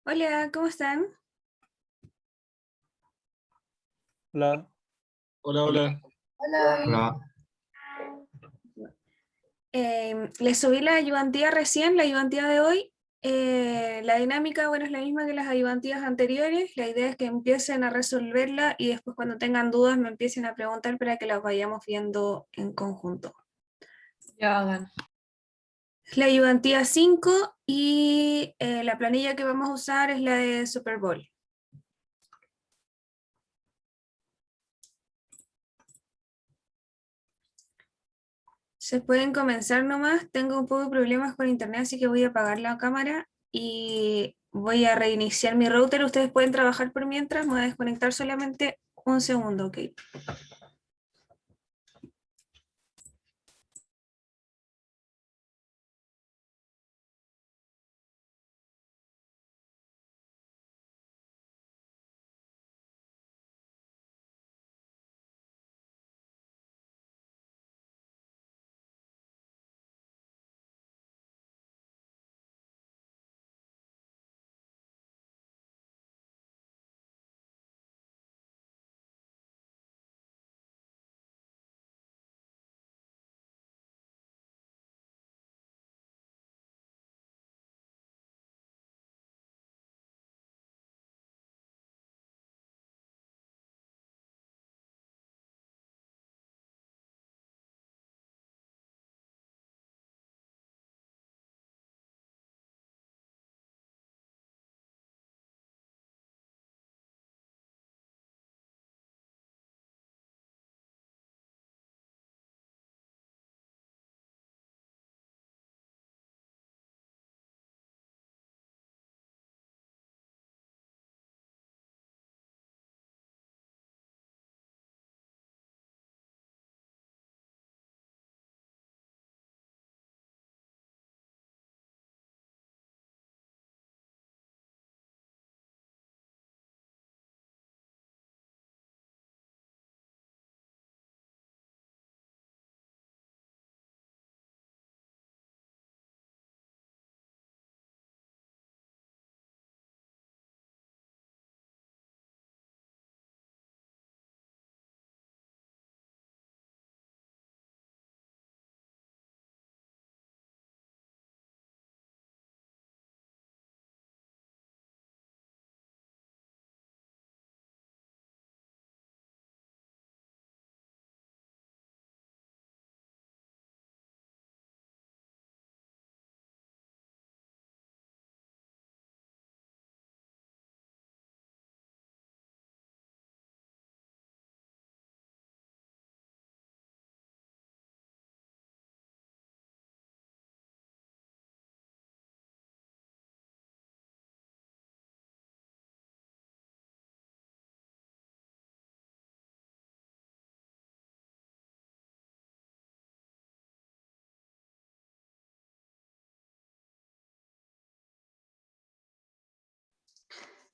Hola, ¿cómo están? Hola, Hola, hola. Hola. Hola. Les subí la ayudantía recién, la ayudantía de hoy. La dinámica, bueno, es la misma que las ayudantías anteriores. La idea es que empiecen a resolverla y después cuando tengan dudas me empiecen a preguntar para que las vayamos viendo en conjunto. Ya hagan. La ayudantía 5 y la planilla que vamos a usar es la de Super Bowl. Se pueden comenzar nomás. Tengo un poco de problemas con internet, así que voy a apagar la cámara y voy a reiniciar mi router. Ustedes pueden trabajar por mientras. Me voy a desconectar solamente un segundo, ¿ok?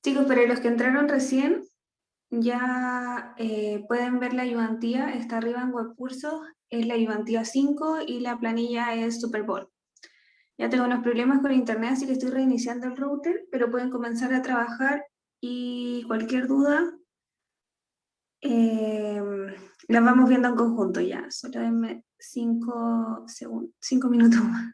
Chicos, para los que entraron recién, ya pueden ver la ayudantía. Está arriba en webcursos. Es la ayudantía 5 y la planilla es Super Bowl. Ya tengo unos problemas con internet, así que estoy reiniciando el router, pero pueden comenzar a trabajar y cualquier duda eh, las vamos viendo en conjunto ya. Solo denme 5 minutos más.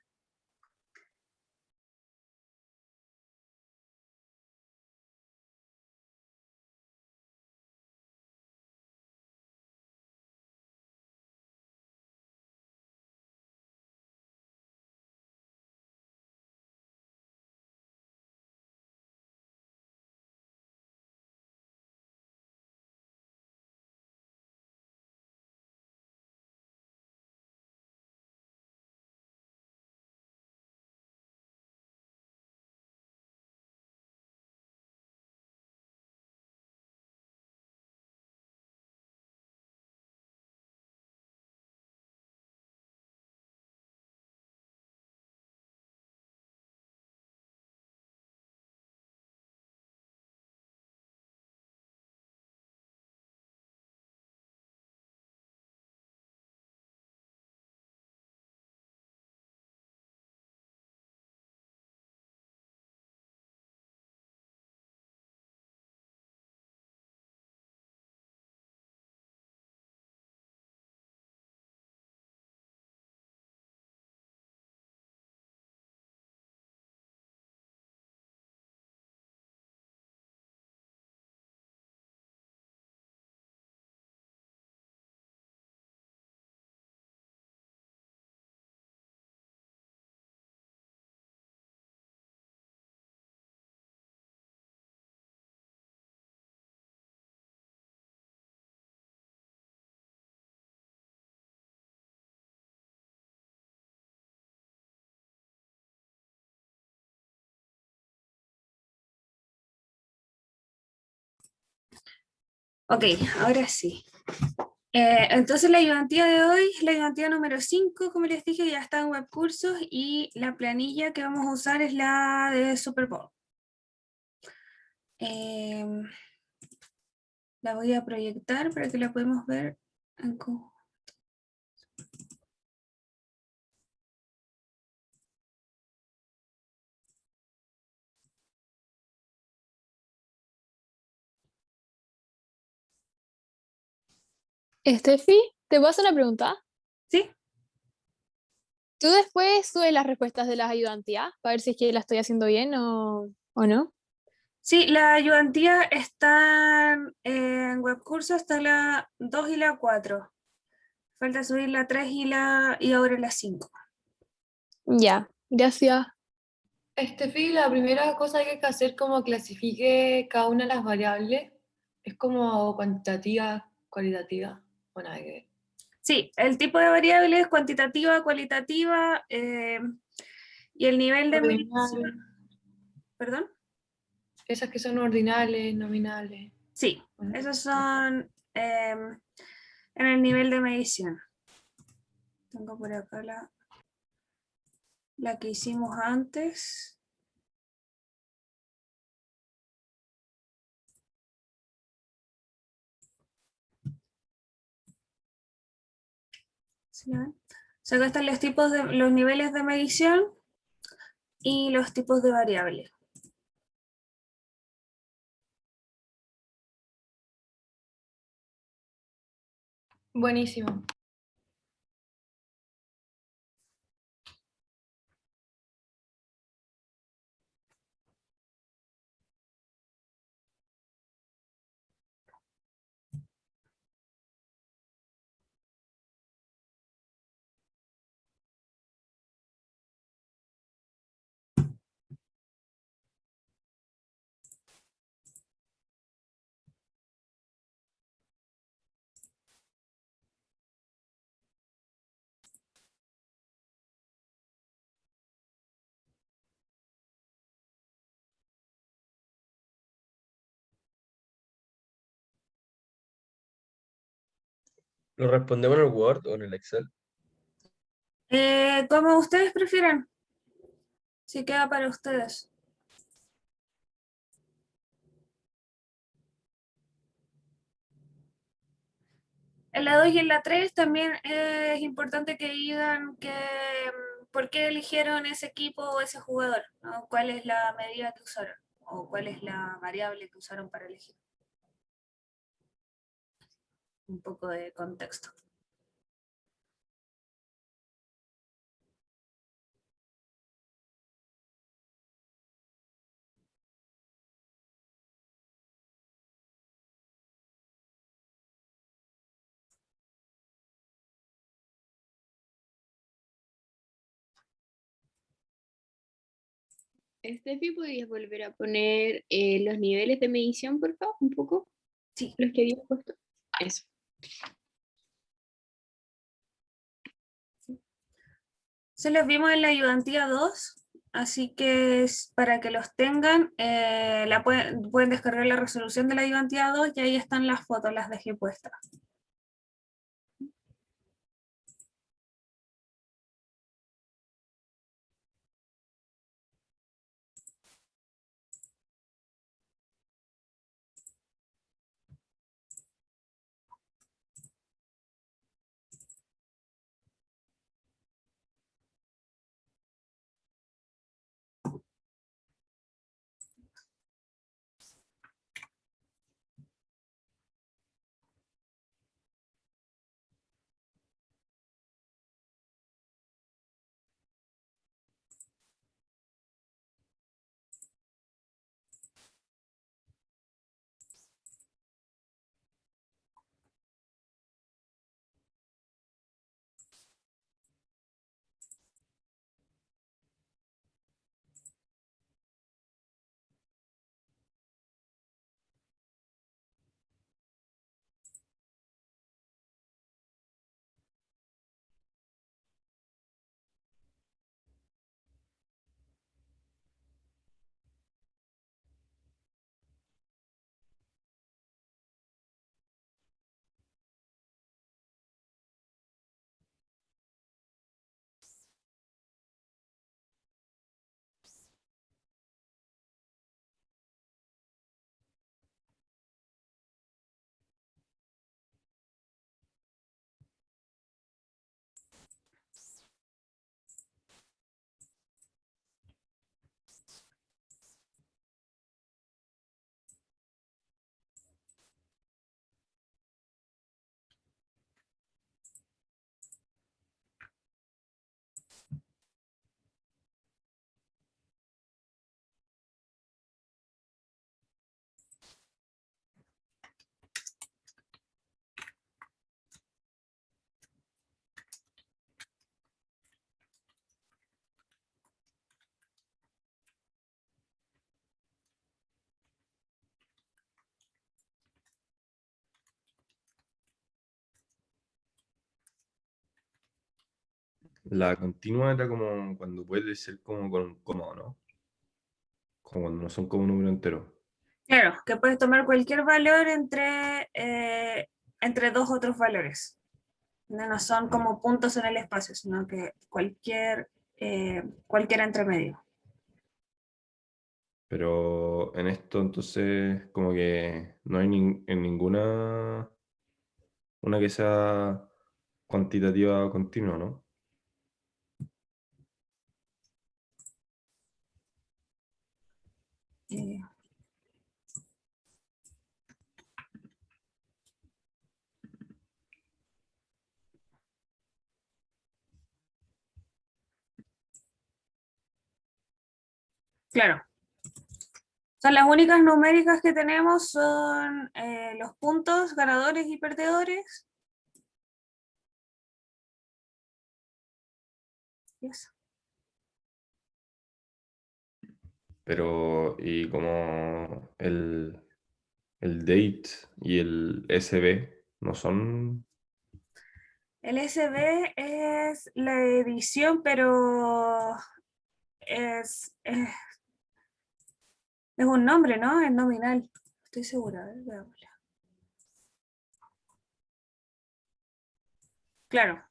Ok, ahora sí. Entonces la ayudantía de hoy es la ayudantía número 5, como les dije, ya está en webcursos y la planilla que vamos a usar es la de Super Bowl. La voy a proyectar para que la podamos ver en conjunto. Estefi, ¿te puedo hacer una pregunta? ¿Sí? ¿Tú después subes las respuestas de las ayudantías para ver si es que la estoy haciendo bien o no? Sí, la ayudantía está en webcursos hasta la 2 y la 4. Falta subir la 3 y ahora la 5. Ya, gracias. Estefi, la primera cosa que hay que hacer como clasifique cada una de las variables es como cuantitativa, cualitativa, o nada que ver. Sí, el tipo de variable es cuantitativa, cualitativa y el nivel de medición. Ordinal, ¿Perdón? esas que son ordinales, nominales. Sí, Bueno, esos son en el nivel de medición. Tengo por acá la que hicimos antes. ¿Sí la ven? O sea, acá están los tipos de los niveles de medición y los tipos de variables. buenísimo. ¿Lo respondemos en el Word o en el Excel? Como ustedes prefieran, si queda para ustedes. En la 2 y en la 3 también es importante que digan por qué eligieron ese equipo o ese jugador, ¿no? ¿Cuál es la medida que usaron? ¿O cuál es la variable que usaron para elegir? Un poco de contexto. Estefi, ¿podrías volver a poner los niveles de medición, por favor? Un poco, Sí. los que había puesto. Eso. Se los vimos en la ayudantía 2, así que para que los tengan, pueden descargar la resolución de la ayudantía 2 y ahí están las fotos, las dejé puestas. La continua era como cuando puede ser como con un coma, ¿no? Como cuando no son como un número entero. Claro, que puedes tomar cualquier valor entre dos otros valores. No son como puntos en el espacio, sino que cualquier entre medio. Pero en esto entonces como que no hay en ninguna una que sea cuantitativa o continua, ¿no? Eh, claro. Son las únicas numéricas que tenemos son los puntos ganadores y perdedores. Y eso. Pero y como el date y el SB no son. El SB es la edición, pero es un nombre, ¿no? Es nominal. Estoy segura, a ver, veámosla. Claro.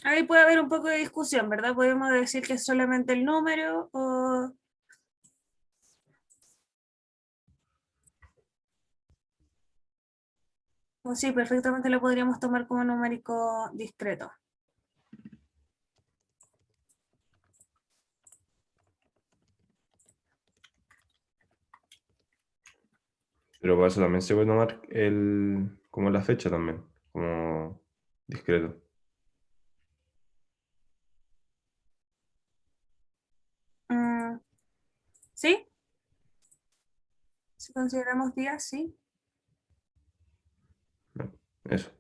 Ahí puede haber un poco de discusión, ¿verdad? Podemos decir que es solamente el número o sí, perfectamente lo podríamos tomar como numérico discreto. Pero para eso también se puede tomar como la fecha también, como discreto. Mm, ¿Sí? Si consideramos días, sí. Eso.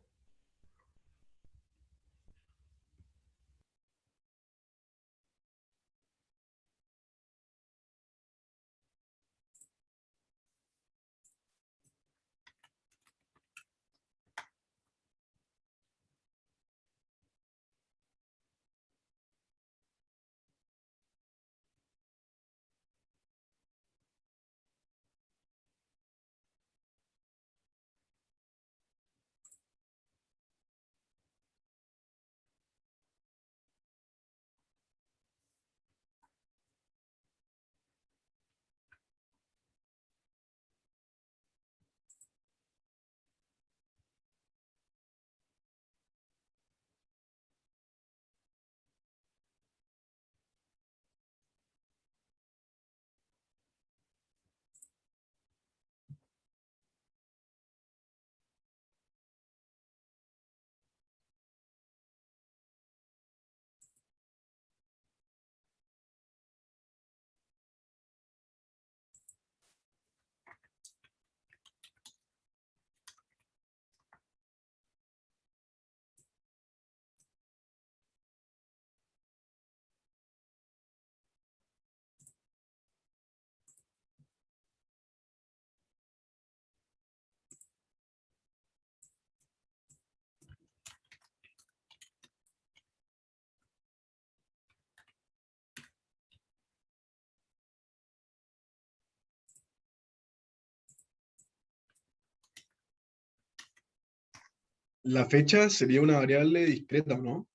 La fecha sería una variable discreta, ¿no?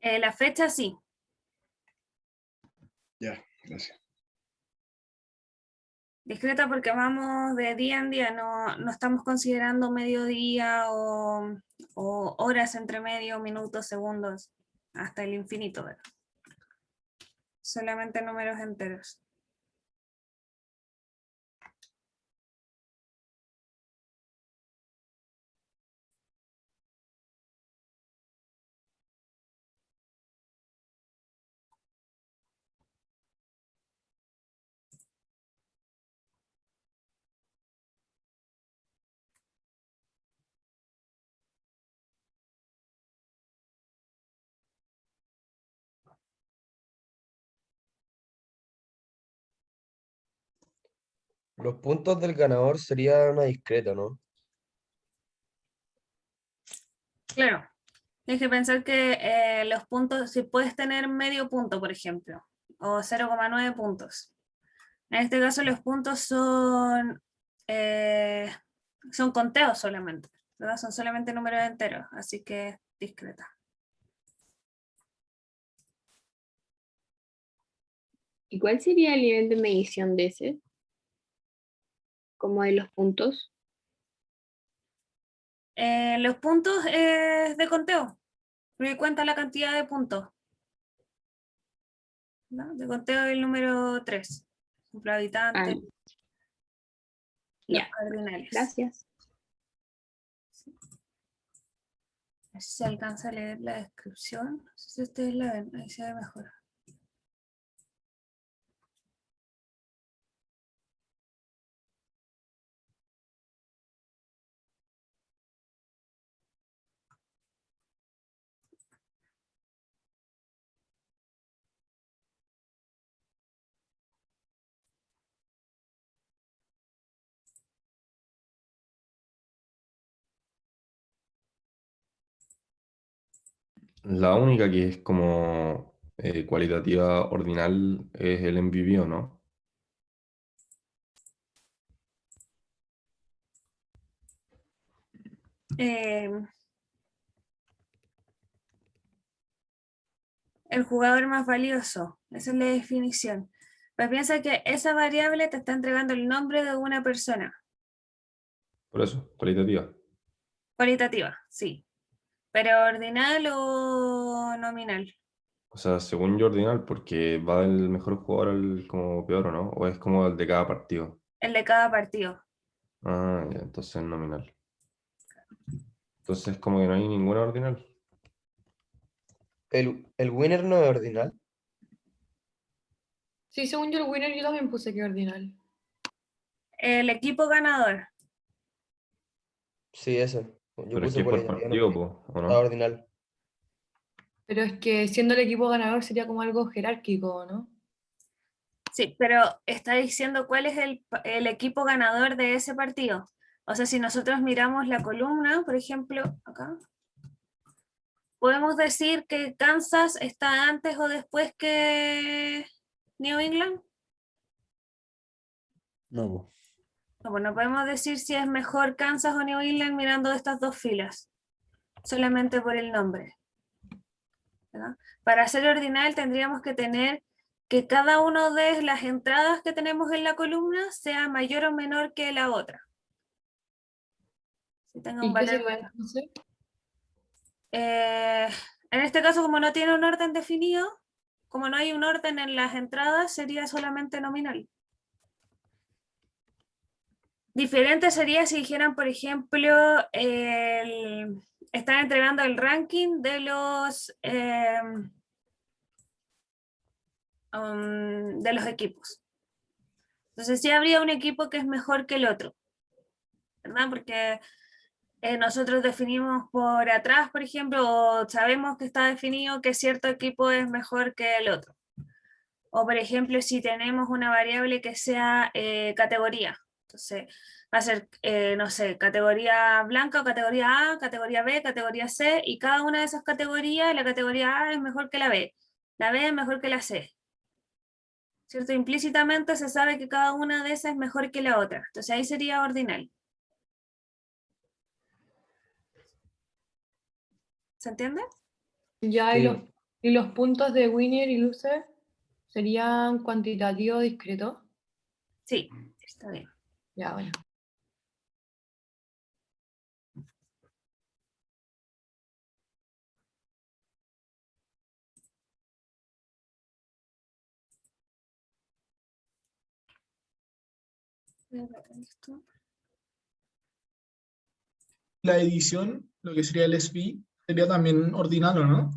La fecha, sí. Ya, gracias. Discreta porque vamos de día en día, no estamos considerando mediodía o horas entre medio, minutos, segundos, hasta el infinito, ¿verdad? Solamente números enteros. Los puntos del ganador sería una discreta, ¿no? Claro, tienes que pensar que los puntos, si puedes tener medio punto, por ejemplo, o 0,9 puntos. En este caso los puntos son conteos solamente, ¿verdad? Son solamente números enteros, así que discreta. ¿Y cuál sería el nivel de medición de ese? Como de los puntos. Los puntos es de conteo, porque cuenta la cantidad de puntos. ¿No? De conteo el número 3, por ejemplo, habitantes, Ah, los ya, cardinales. gracias. A ver si se alcanza a leer la descripción. No sé si ustedes la ven, ahí se ve mejor. La única que es como cualitativa ordinal es el MVV, ¿o no? El jugador más valioso, esa es la definición. Pues piensa que esa variable te está entregando el nombre de una persona. Por eso, cualitativa. Cualitativa, sí. Pero ordinal o nominal. O sea, según yo ordinal, porque va del mejor jugador al como peor, ¿o no? O es como el de cada partido. El de cada partido. Ah, ya, entonces nominal. Entonces como que no hay ninguna ordinal. El winner no es ordinal. Sí, según yo el winner yo también puse que ordinal. El equipo ganador. Sí, eso. Yo Pero es puse que es por cualitativa, no partido, puse ¿o nada no? ordinal. Pero es que siendo el equipo ganador sería como algo jerárquico, ¿no? Sí, pero está diciendo cuál es el equipo ganador de ese partido. O sea, si nosotros miramos la columna, por ejemplo, acá, podemos decir que Kansas está antes o después que New England. No, po. No, pues no podemos decir si es mejor Kansas o New England mirando estas dos filas, solamente por el nombre. ¿Verdad? Para ser ordinal tendríamos que tener que cada una de las entradas que tenemos en la columna sea mayor o menor que la otra. Si tenga un ¿Y qué valor sería menor. entonces? En este caso, como no tiene un orden definido, como no hay un orden en las entradas, sería solamente nominal. Diferente sería si dijeran, por ejemplo, están entregando el ranking de los equipos. Entonces sí habría un equipo que es mejor que el otro, ¿verdad? Porque nosotros definimos por atrás, por ejemplo, o sabemos que está definido que cierto equipo es mejor que el otro. O por ejemplo, si tenemos una variable que sea categoría. Entonces, va a ser, no sé, categoría blanca o categoría A, categoría B, categoría C, y cada una de esas categorías, la categoría A es mejor que la B es mejor que la C. ¿Cierto? Implícitamente se sabe que cada una de esas es mejor que la otra. Entonces ahí sería ordinal. ¿Se entiende? Ya, Sí. y los puntos de winner y loser serían cuantitativo discreto. Sí, está bien. Ya, bueno. Esto. La edición, lo que sería el SV, sería también ordinal, ¿o no?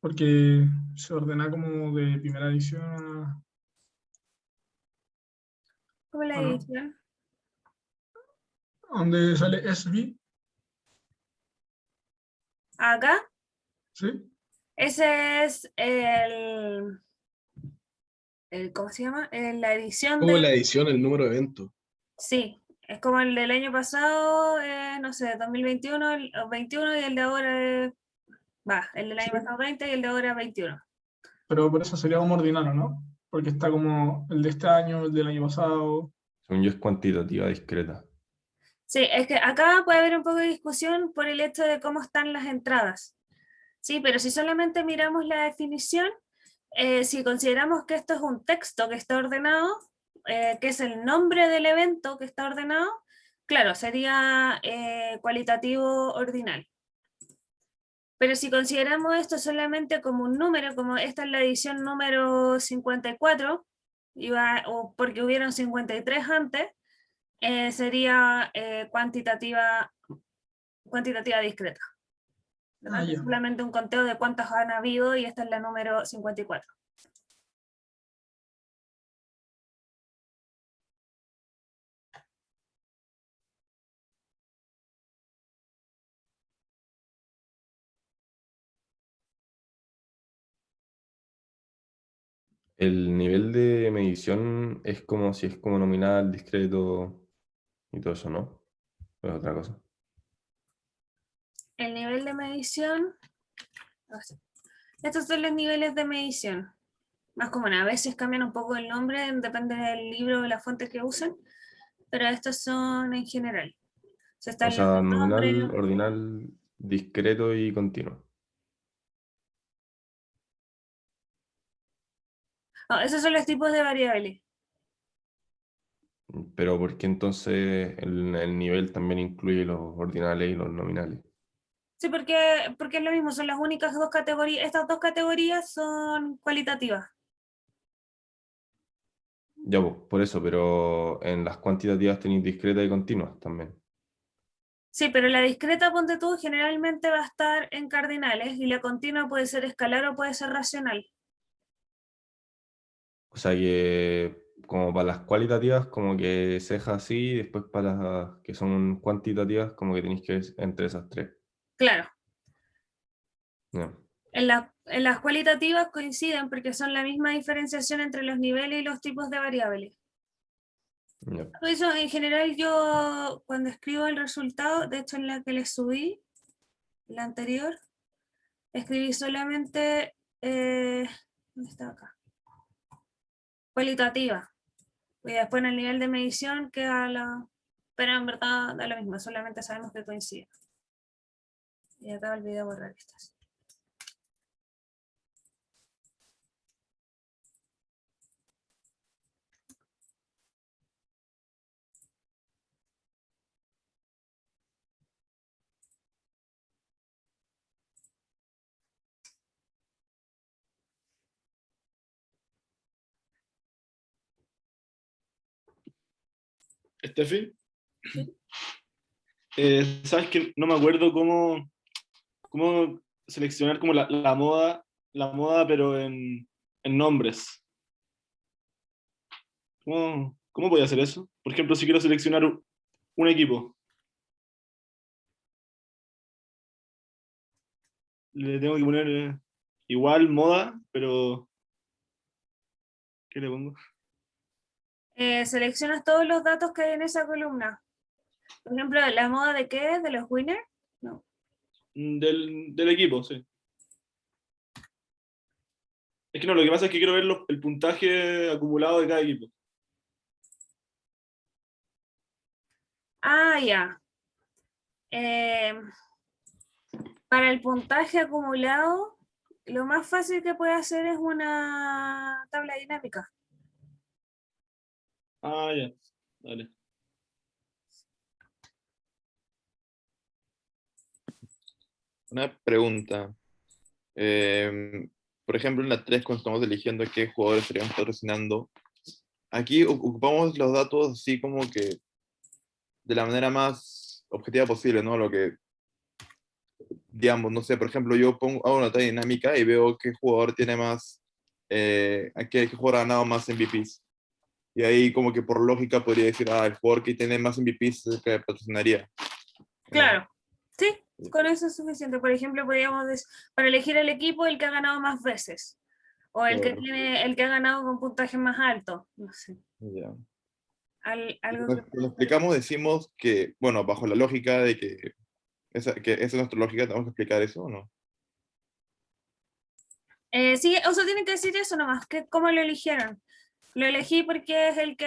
Porque se ordena como de primera edición ¿Cómo la ¿o no? edición? Donde sale SV, Acá, ¿sí? ese es ¿cómo se llama? La edición Como de, la edición, el número de evento. sí, Es como el del año pasado, no sé, 2021, el 21 y el de ahora es, el del año Sí. pasado 20 y el de ahora 21. Pero por eso sería como ordinario, ¿no? Porque está como el de este año, el del año pasado. Según yo es cuantitativa discreta. Sí, es que acá puede haber un poco de discusión por el hecho de cómo están las entradas. Sí, pero si solamente miramos la definición, si consideramos que esto es un texto que está ordenado, que es el nombre del evento que está ordenado, claro, sería cualitativo ordinal. Pero si consideramos esto solamente como un número, como esta es la edición número 54, o porque hubieron 53 antes, sería cuantitativa discreta. Ah, ya. Solamente un conteo de cuántos han habido y esta es la número 54. El nivel de medición es como si es como nominal, discreto y todo eso, ¿no? ¿O es otra cosa? El nivel de medición, estos son los niveles de medición. Más común, a veces cambian un poco el nombre, depende del libro o la fuente que usen, pero estos son en general. O sea, O están sea, los nombres. nominal, ordinal, discreto y continuo. Esos son los tipos de variables. Pero ¿por qué entonces el nivel también incluye los ordinales y los nominales? Sí, porque es lo mismo, son las únicas dos categorías. Estas dos categorías son cualitativas. Ya, pues, por eso, pero en las cuantitativas tenéis discretas y continuas también. Sí, pero la discreta, ponte tú, generalmente va a estar en cardinales y la continua puede ser escalar o puede ser racional. O sea que como para las cualitativas como que se deja así, y después para las que son cuantitativas como que tenéis que ver entre esas tres. Claro, Ya. en las cualitativas coinciden porque son la misma diferenciación entre los niveles y los tipos de variables. Ya. Por eso, en general, yo cuando escribo el resultado, de hecho en la que les subí, la anterior, escribí solamente, ¿dónde está acá? Cualitativa. Y después en el nivel de medición queda la... Pero en verdad da lo mismo, solamente sabemos que coincide. Y acá olvidé borrar estas. Estefi, sabes que no me acuerdo cómo seleccionar como la moda, pero en nombres. ¿Cómo voy a hacer eso? Por ejemplo, si quiero seleccionar un equipo, le tengo que poner igual moda, pero ¿qué le pongo? Seleccionas todos los datos que hay en esa columna. Por ejemplo, ¿la moda de qué es? ¿De los winners? No. Del equipo, sí. Es que no, lo que pasa es que quiero ver el puntaje acumulado de cada equipo. Ah, ya. Para el puntaje acumulado, lo más fácil que puede hacer es una tabla dinámica. Ah, ya. Dale. Una pregunta. Por ejemplo, en la 3, cuando estamos eligiendo qué jugadores estaríamos patrocinando, aquí ocupamos los datos así como que de la manera más objetiva posible, ¿no? Lo que, digamos, no sé, por ejemplo, hago una tabla dinámica y veo qué jugador tiene más, qué jugador ha ganado más MVPs. Y ahí como que por lógica podría decir, el jugador que tiene más MVPs es el que patrocinaría. Claro, sí, con eso es suficiente. Por ejemplo, podríamos decir, para elegir el equipo, el que ha ganado más veces. O el que Claro. ha ganado con puntaje más alto. No sé. Ya. algo Cuando lo explicamos, decimos que, bueno, bajo la lógica de que esa es nuestra lógica, ¿tenemos que explicar eso o no? Sí, o sea, tienen que decir eso nomás, que cómo lo eligieron. Lo elegí porque es el que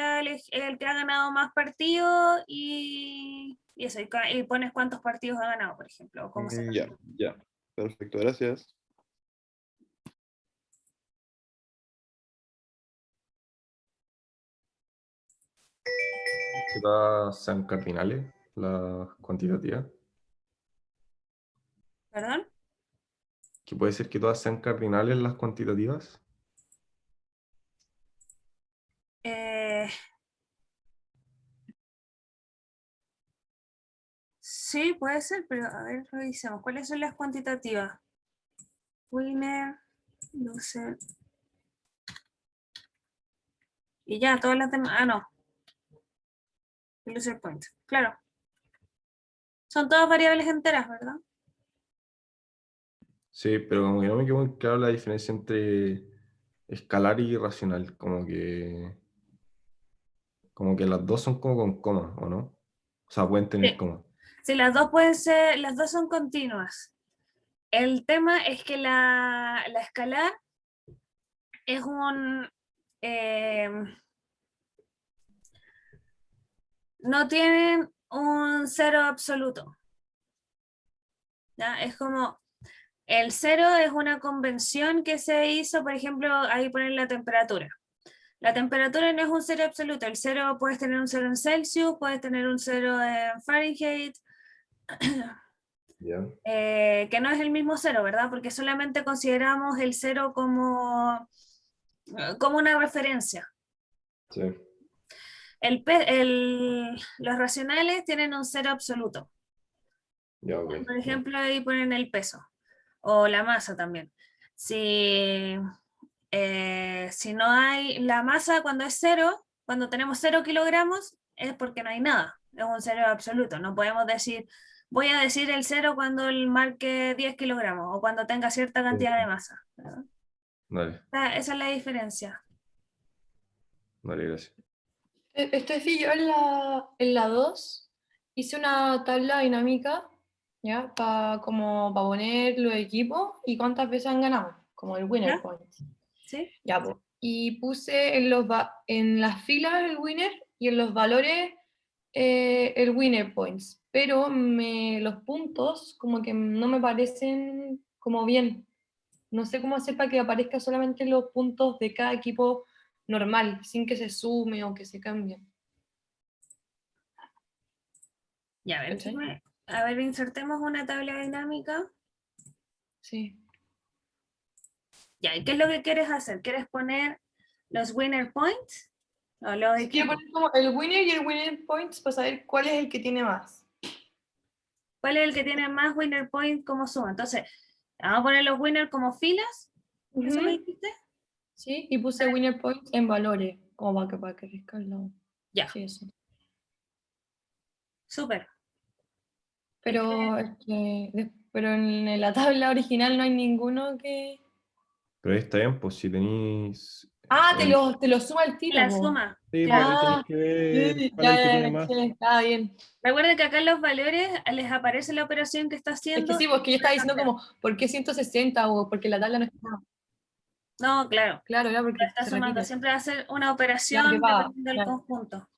el que ha ganado más partidos y eso, y pones cuántos partidos ha ganado, por ejemplo, o cómo se Ya, ya. Perfecto, gracias. Que todas sean cardinales, las cuantitativas. ¿Perdón? Que puede ser que todas sean cardinales las cuantitativas. Eh, sí, puede ser, pero a ver, revisemos. ¿Cuáles son las cuantitativas? Winner, loser. Y ya, todas las demás. Ah, no. Loser point. Claro. Son todas variables enteras, ¿verdad? Sí, pero como que no me quedó muy claro la diferencia entre escalar y irracional. Como que las dos son como con coma, ¿o no? O sea, pueden tener Sí. coma. Sí, las dos pueden ser, las dos son continuas. El tema es que la escalar es no tienen un cero absoluto. ¿Ya? Es como, el cero es una convención que se hizo, por ejemplo, ahí ponen la temperatura. La temperatura no es un cero absoluto. El cero puedes tener un cero en Celsius, puedes tener un cero en Fahrenheit, ¿Ya? que no es el mismo cero, ¿verdad? Porque solamente consideramos el cero como una referencia. Sí. Los racionales tienen un cero absoluto. Ya, ok. Por ejemplo, ahí ponen el peso o la masa también. Si no hay la masa cuando es cero, cuando tenemos 0 kilogramos, es porque no hay nada, es un cero absoluto. No podemos decir, voy a decir el cero cuando el marque 10 kilogramos o cuando tenga cierta cantidad de masa, ¿verdad? Dale, Esa es la diferencia. dale, gracias. Estefi, yo en la 2 hice una tabla dinámica, ¿ya? Para poner los equipos y cuántas veces han ganado, como el winner ¿Ya? points. ¿Sí? Ya, pues. Y puse en las filas el winner y en los valores el winner points, pero los puntos como que no me parecen como bien. No sé cómo hacer para que aparezcan solamente los puntos de cada equipo normal, sin que se sume o que se cambie. Ya, ¿Cachai? a ver, insertemos una tabla dinámica. Sí. Ya, ¿y qué es lo que quieres hacer? ¿Quieres poner los winner points? ¿O los Sí, quiero equipos? poner como el winner y el winner points para saber cuál es el que tiene más. ¿Cuál es el que tiene más winner point como suma? Entonces, vamos a poner los winners como filas. ¿Eso me Ujú. dijiste? Sí, y puse winner points en valores, como para que aparezca al lado. Ya, Sí, eso. súper. Pero, pero en la tabla original no hay ninguno que... Pero ahí está bien, pues si tenéis. Ah, te lo suma el tiro, La po. suma. Sí, pues Claro. ahí tenéis Ah, que ver sí, cuál es el que ya, tiene más. está bien. Recuerden que acá en los valores les aparece la operación que está Es haciendo. que sí, porque yo estaba diciendo como, ¿por qué 160? O porque la tabla no está... No, claro. Claro, era Lo porque está se sumando. repite. Siempre va a ser una Ya, operación que paga. dependiendo del Claro. conjunto.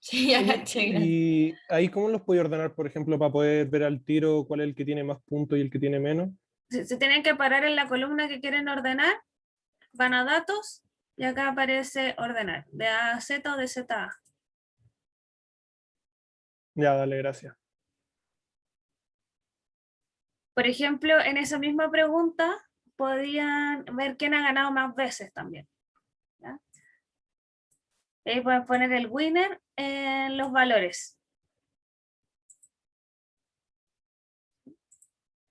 Sí, ya Oye, caché, gracias. ¿y ahí cómo los puedo ordenar, por ejemplo, para poder ver al tiro cuál es el que tiene más puntos y el que tiene menos? Se tienen que parar en la columna que quieren ordenar, van a datos y acá aparece ordenar, de A a Z o de Z a A. Ya, dale, gracias. Por ejemplo, en esa misma pregunta podían ver quién ha ganado más veces también. ¿Ya? Ahí pueden poner el winner en los valores.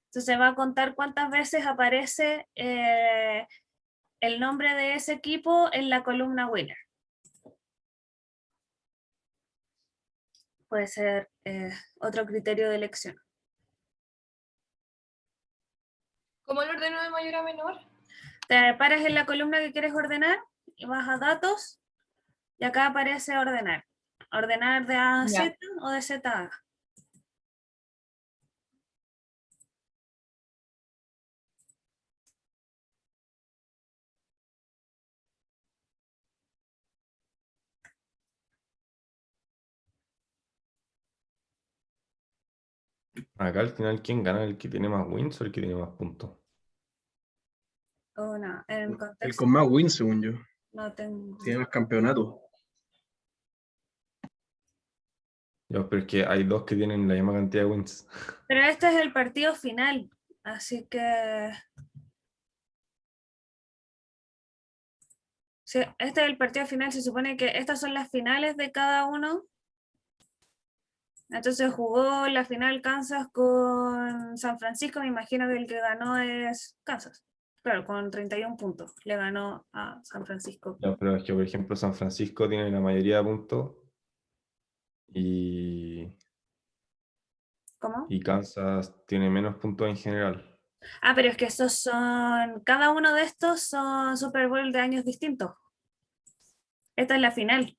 Entonces va a contar cuántas veces aparece el nombre de ese equipo en la columna winner. Puede ser otro criterio de elección. ¿Cómo lo ordeno de mayor a menor? Te paras en la columna que quieres ordenar y vas a datos y acá aparece ordenar. ordenar de A a Ya. Z o de Z a A. Acá al final, ¿quién gana? ¿El que tiene más wins o el que tiene más puntos? O no, en El contexto con más wins, según yo. no tengo. Tiene más campeonatos. Ya, pero es que hay dos que tienen la misma cantidad de wins. Pero este es el partido final, así que... Sí, este es el partido final, se supone que estas son las finales de cada uno. Entonces jugó la final Kansas con San Francisco, me imagino que el que ganó es Kansas. Claro, con 31 puntos, le ganó a San Francisco. Ya, pero es que, por ejemplo, San Francisco tiene la mayoría de puntos y, ¿Cómo? y Kansas tiene menos puntos en general. Ah, pero es que estos son, cada uno de estos son Super Bowl de años distintos. Esta es la final.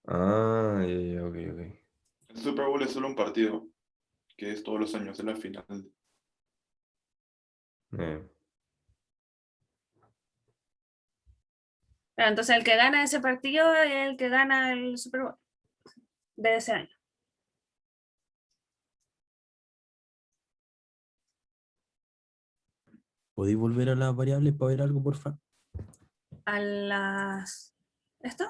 Ah, ya, ok, ok. El Super Bowl es solo un partido, que es todos los años, es la final. Eh, Pero entonces el que gana ese partido es el que gana el Super Bowl de ese año. ¿Podéis volver a las variables para ver algo, porfa? A las... ¿Esto?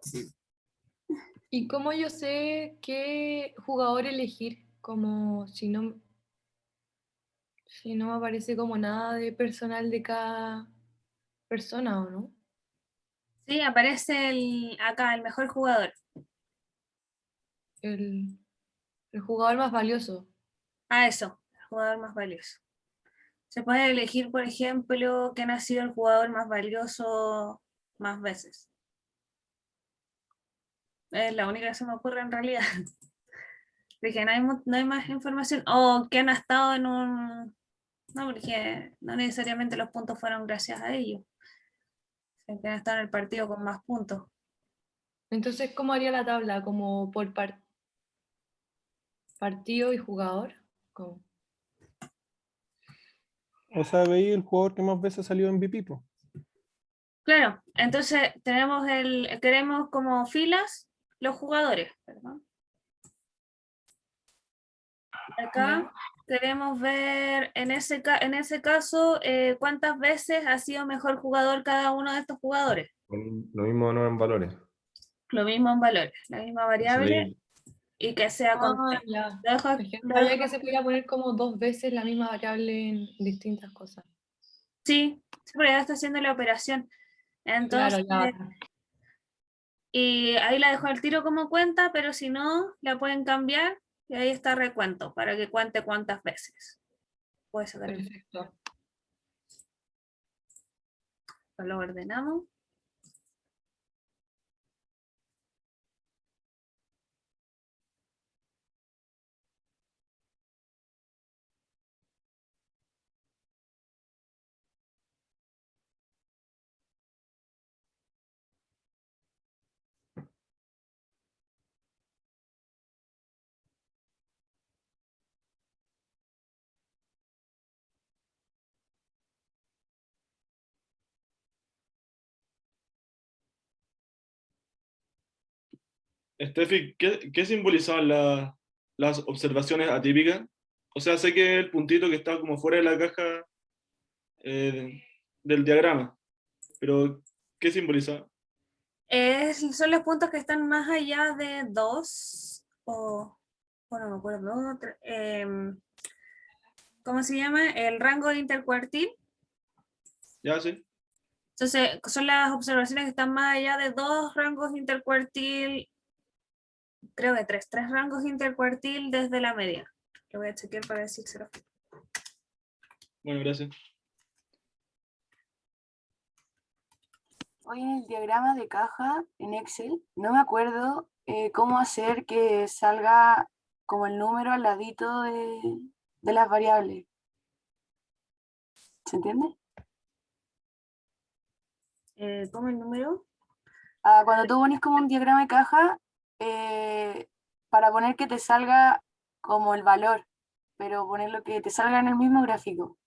Sí. ¿Y cómo yo sé qué jugador elegir? Como si no me aparece como nada de personal de cada persona, ¿o no? Sí, aparece acá el mejor jugador. El jugador más valioso. Ah, eso, el jugador más valioso. Se puede elegir, por ejemplo, quién ha sido el jugador más valioso más veces. Es la única que se me ocurre en realidad. Porque no hay más información. O quién ha estado en un... No, porque no necesariamente los puntos fueron gracias a ellos. Quién ha estado en el partido con más puntos. Entonces, ¿cómo haría la tabla? ¿Como por partido y jugador? ¿Cómo? O sea, veis el jugador que más veces salió en MVP, po. Claro, entonces queremos como filas los jugadores, perdón. Acá Ya. queremos ver en ese caso cuántas veces ha sido mejor jugador cada uno de estos jugadores. Lo mismo no en valores. Lo mismo en valores, la misma Entonces variable ahí, y que sea Ah, constante. ya. Lo dejo- Es que lo sabía dejo- que se podía poner como 2 veces la misma variable en distintas cosas. Sí, porque ya está haciendo la operación. Claro, Entonces, ya. y ahí la dejo al tiro como cuenta, pero si no, la pueden cambiar y ahí está recuento para que cuente cuántas veces puede sacar el... Perfecto. Lo ordenamos. Steffi, ¿qué simbolizaban las observaciones atípicas? O sea, sé que el puntito que está como fuera de la caja del diagrama, pero ¿qué simboliza? Son los puntos que están más allá de 2 o, bueno, no me acuerdo, ¿cómo se llama? El rango de intercuartil. ¿Ya? Sí. Entonces, son las observaciones que están más allá de 2 rangos intercuartil, creo que 3 rangos intercuartil desde la media. Lo voy a chequear para decírselo. Bueno, gracias. Hoy en el diagrama de caja en Excel, no me acuerdo cómo hacer que salga como el número al ladito de las variables. ¿Se entiende? ¿Cómo el número? Cuando tú pones como un diagrama de caja, para poner que te salga como el valor, pero ponerlo que te salga en el mismo gráfico.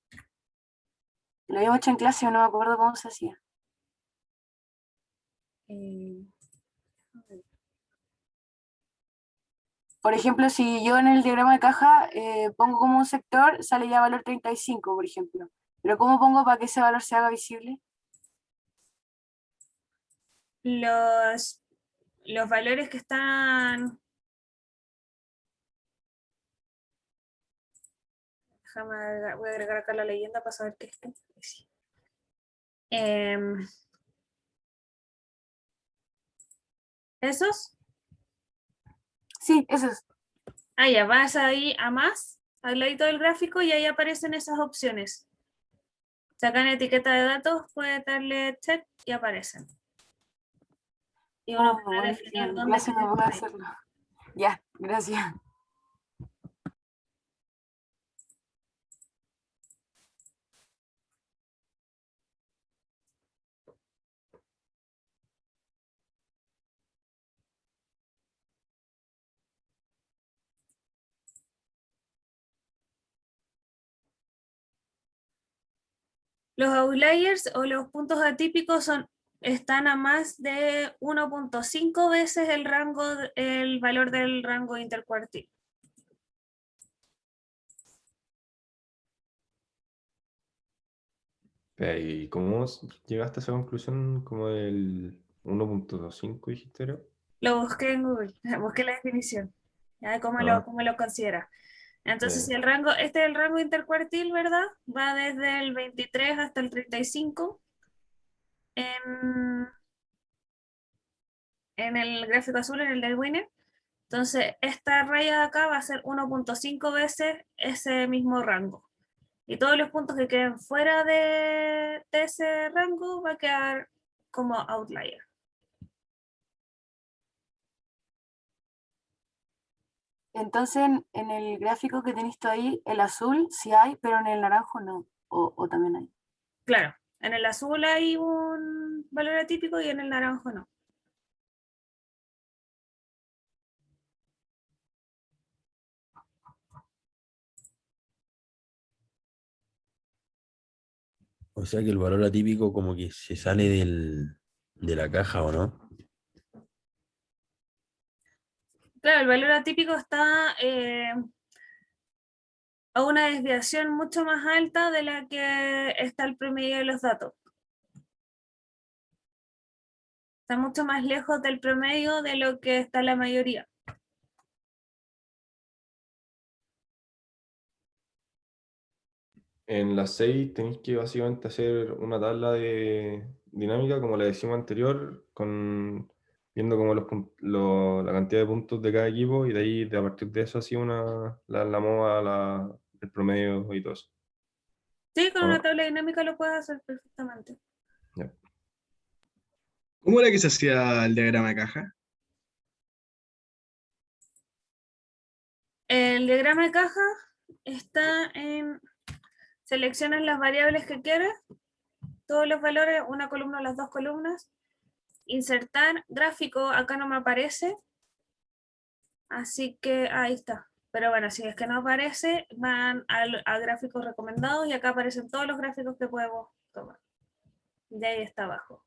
Lo habíamos hecho en clase, no me acuerdo cómo se hacía. Por ejemplo, si yo en el diagrama de caja pongo como un sector, sale ya valor 35, por ejemplo. Pero ¿cómo pongo para que ese valor se haga visible? Los valores que están... Déjame, voy a agregar acá la leyenda para saber qué es esto. ¿Esos? Sí, esos. Ah, ya, vas ahí a más, al ladito del gráfico, y ahí aparecen esas opciones. Sacan etiqueta de datos, puedes darle check y aparecen. Y uno puede definir En dónde clase no quiere puedo poner. hacerlo. Ya, gracias. Los outliers o los puntos atípicos están a más de 1.5 veces el valor del rango intercuartil. ¿Y cómo llegaste a esa conclusión como del 1.5 dijiste, creo? Lo busqué en Google, busqué la definición, ¿ya? ¿Cómo lo considera? Entonces, si el rango, este es el rango intercuartil, ¿verdad? Va desde el 23 hasta el 35 en el gráfico azul, en el del Winner. Entonces, esta raya de acá va a ser 1.5 veces ese mismo rango. Y todos los puntos que queden fuera de ese rango va a quedar como outlier. Entonces, en el gráfico que tenéis tú ahí, el azul sí hay, pero en el naranjo no. O también hay. Claro, en el azul hay un valor atípico y en el naranjo no. O sea que el valor atípico como que se sale de la caja, ¿o no? Claro, el valor atípico está a una desviación mucho más alta de la que está el promedio de los datos. Está mucho más lejos del promedio de lo que está la mayoría. En las 6 tenéis que básicamente hacer una tabla de dinámica, como le decimos anterior, viendo como la cantidad de puntos de cada equipo, y de ahí, a partir de eso, así la moda, el promedio y todo eso. Sí, con ¿O una no? tabla dinámica lo puedes hacer perfectamente. Ya. ¿Cómo era que se hacía el diagrama de caja? El diagrama de caja está en... Seleccionas las variables que quieres, todos los valores, una columna o las dos columnas. Insertar gráfico, acá no me aparece. Así que ahí está. Pero bueno, si es que no aparece, van a gráficos recomendados y acá aparecen todos los gráficos que podemos tomar. Y ahí está abajo.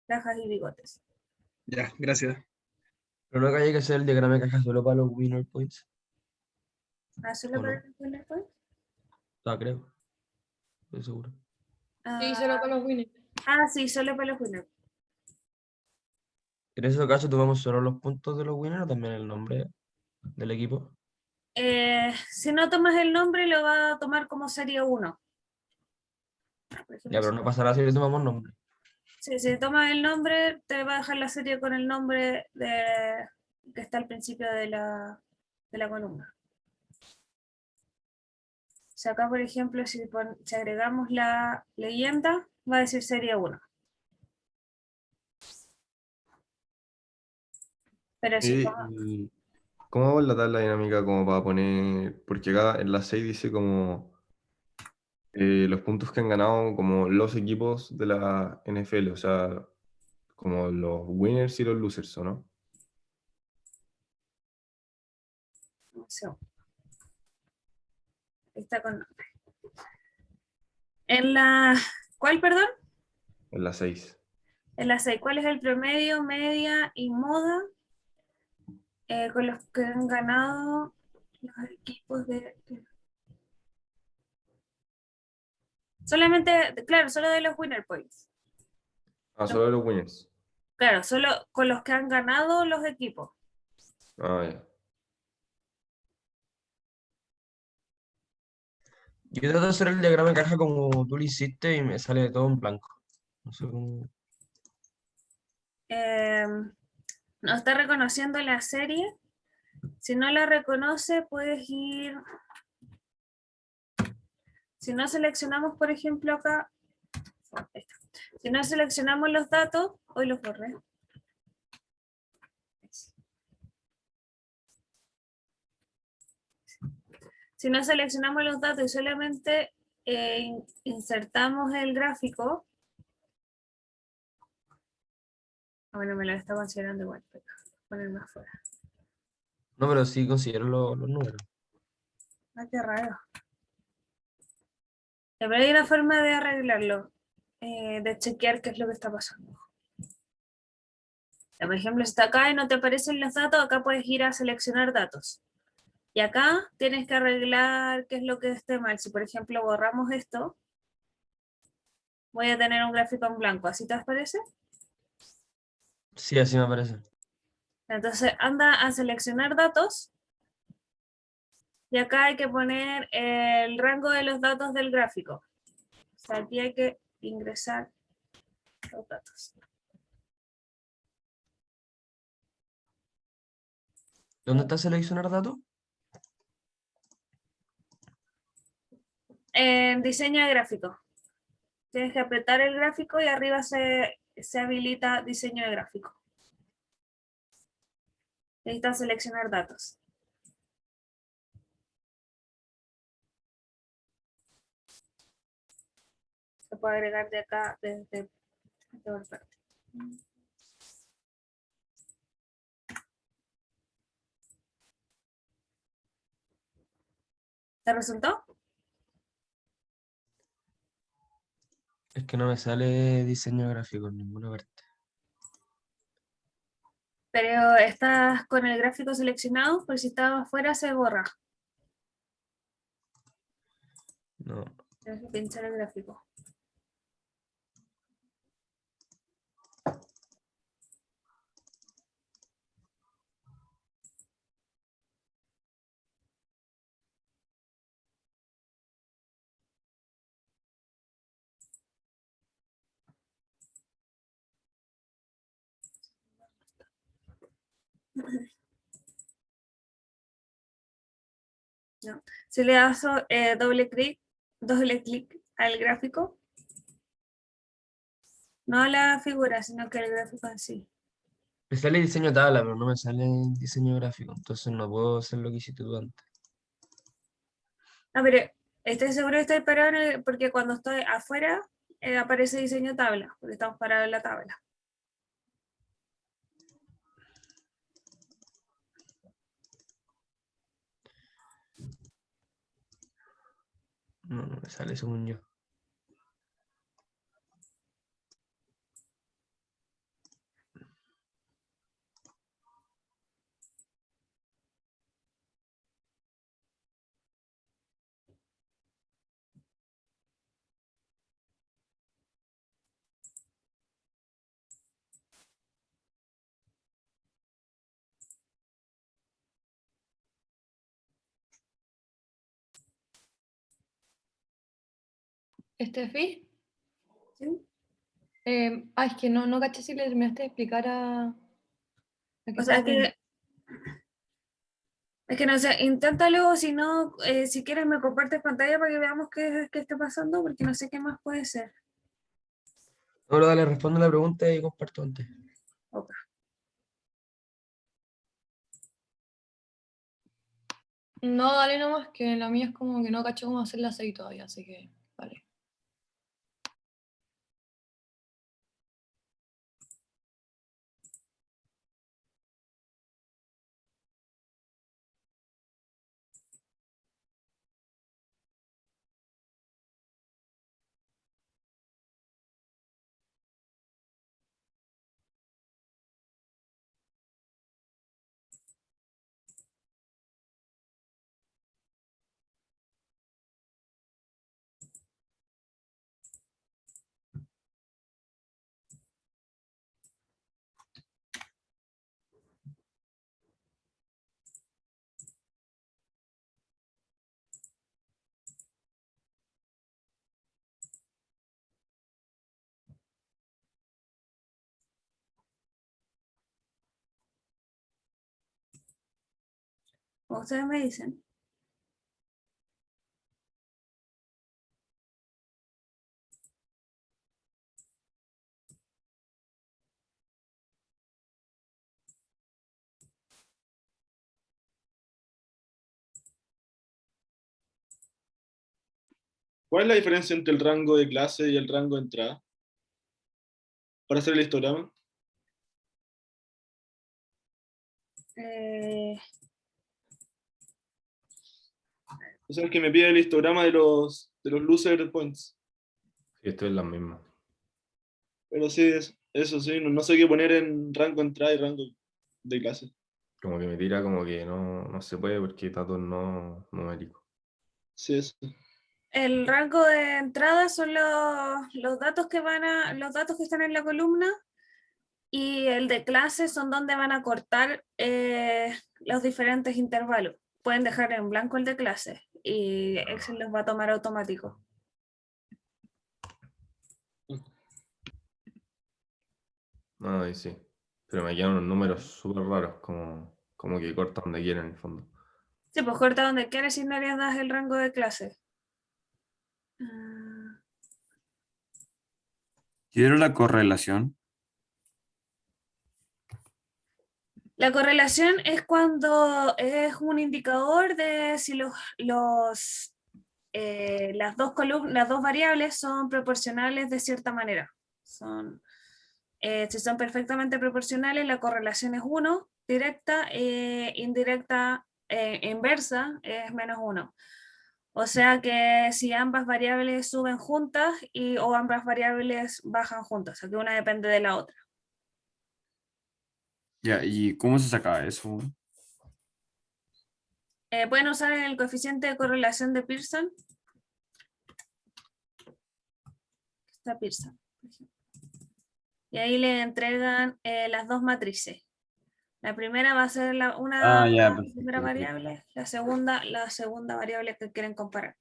Cajas y bigotes. Ya, gracias. Pero no que haya que hacer el diagrama de caja solo para los winner points. ¿Ah, solo ¿O para no? el winner point? Ah, creo. Estoy seguro. Sí, solo con los winners. Sí, solo para los winners. En ese caso, ¿tomamos solo los puntos de los winners o también el nombre del equipo? Si no tomas el nombre, lo va a tomar como serie 1. Ya, pero no pasará si le tomamos nombre. Sí, si tomas el nombre, te va a dejar la serie con el nombre que está al principio de la columna. O sea, acá, por ejemplo, si agregamos la leyenda, va a decir serie 1. Pero si ¿Y cómo va la tabla dinámica como para poner? Porque acá en la 6 dice como los puntos que han ganado como los equipos de la NFL, o sea, como los winners y los losers, ¿o no? está con nombre. En la... ¿Cuál, perdón? En la 6. En la 6, ¿cuál es el promedio, media y moda con los que han ganado los equipos de... Solamente, claro, solo de los winner points. Solo los winners. Claro, solo con los que han ganado los equipos. Ya. Yo trato de hacer el diagrama de caja como tú lo hiciste y me sale todo en blanco. No sé cómo. No está reconociendo la serie. Si no la reconoce, puedes ir... Si no seleccionamos, por ejemplo, acá... Si no seleccionamos los datos, hoy los borré. Si no seleccionamos los datos y solamente insertamos el gráfico, bueno, me lo está considerando igual, pero ponerme afuera. No, pero sí considero los números. Qué raro. Pero hay una forma de arreglarlo, de chequear qué es lo que está pasando. Por ejemplo, si está acá y no te aparecen los datos, acá puedes ir a seleccionar datos. Y acá tienes que arreglar qué es lo que esté mal. Si, por ejemplo, borramos esto, voy a tener un gráfico en blanco. ¿Así te parece? Sí, así me parece. Entonces, anda a seleccionar datos. Y acá hay que poner el rango de los datos del gráfico. O sea, aquí hay que ingresar los datos. ¿Dónde está seleccionar datos? En diseño de gráfico. Tienes que apretar el gráfico y arriba se habilita diseño de gráfico. Necesitas seleccionar datos. Se puede agregar de acá desde toda parte. ¿Te resultó? Es que no me sale diseño gráfico en ninguna parte. Pero estás con el gráfico seleccionado, por si estaba afuera se borra. No. Tienes que pinchar el gráfico. No. Si le das doble clic al gráfico, No la figura, sino que el gráfico en sí. Me sale diseño tabla, pero no me sale diseño gráfico, entonces no puedo hacer lo que hiciste tú antes. Ah, pero estoy seguro que estoy parado porque cuando estoy afuera aparece diseño tabla, porque estamos parados en la tabla. No, no me sale según yo. Estefi, ¿Sí? es que no caché si le terminaste de explicar a que O sea estaba viendo. es que no sé, inténtalo, si no, si quieres me compartes pantalla para que veamos qué está pasando, porque no sé qué más puede ser. Ahora dale, responde la pregunta y comparto antes. Ok. No, dale nomás, que la mía es como que no cacho cómo hacer la 6 todavía, así que vale. Ustedes me dicen. ¿Cuál es la diferencia entre el rango de clase y el rango de entrada? Para hacer el histograma. O sea, el que me pide el histograma de los loser points. Sí, estoy en las mismas. Pero sí, eso sí, no sé qué poner en rango de entrada y rango de clase. Como que me tira como que no se puede porque está todo no numérico. Sí, eso. El rango de entrada son los datos los datos que están en la columna, y el de clase son donde van a cortar los diferentes intervalos. Pueden dejar en blanco el de clase y Excel los va a tomar automático. No, y sí. Pero me quedan unos números súper raros, como que corta donde quieren en el fondo. Sí, pues corta donde quieras si no le das el rango de clase. Ah, ¿Quiero la correlación? La correlación es cuando es un indicador de si las dos las dos variables son proporcionales de cierta manera. Si son perfectamente proporcionales, la correlación es 1, directa, indirecta, inversa es -1. O sea que si ambas variables suben juntas o ambas variables bajan juntas, o sea que una depende de la otra. Ya, ¿y cómo se saca eso? Pueden usar el coeficiente de correlación de Pearson. Está Pearson, por ejemplo. Y ahí le entregan las dos matrices. La primera va a ser una Ya, primera perfecto. variable, la segunda variable que quieren comparar.